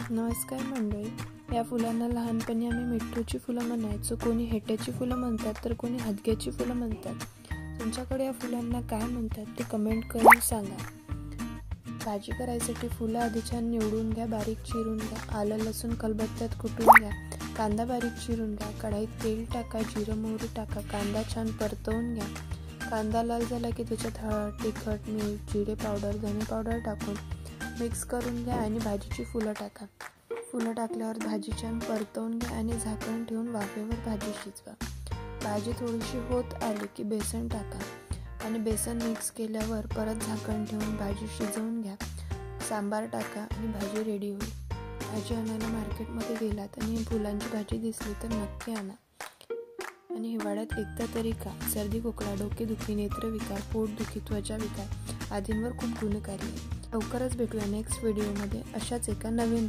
नमस्कार मंडळी. या फुलांना लहानपणी आम्ही मिठूची फुलं म्हणायचो. कोणी हेट्याची फुलं म्हणतात तर कोणी हदग्याची फुलं म्हणतात. तुमच्याकडे या फुलांना काय म्हणतात ते कमेंट करून सांगा. भाजी करायसाठी फुलं आधी छान निवडून घ्या, बारीक चिरून घ्या. आलं लसूण खलबत्त्यात कुटून घ्या. कांदा बारीक चिरून घ्या. कढाईत तेल टाका, जिरं मोहरी टाका. कांदा छान परतवून घ्या. कांदा लाल झाला की त्याच्यात हळद, तिखट, मीठ, जिरे पावडर, धने पावडर टाकून मिक्स करून घ्या आणि भाजीची फुलं टाका. फुलं टाकल्यावर भाजी छान परतवून घ्या आणि झाकण ठेवून वाफेवर भाजी शिजवा. भाजी थोडीशी होत आली की बेसन टाका आणि बेसन मिक्स केल्यावर परत झाकण ठेवून भाजी शिजवून घ्या. सांबार टाका आणि भाजी रेडी होईल. भाजी आणायला मार्केटमध्ये गेलात आणि फुलांची भाजी दिसली तर नक्की आणा. आणि हिवाळ्यात एकदा तरी खा. सर्दी, खोकला, डोकेदुखी, नेत्रविकार, पोटदुखी, त्वचा विकार आदींवर खूप गुणकारी आहे. लवकरच भेटूया नेक्स्ट व्हिडिओमध्ये अशाच एका नवीन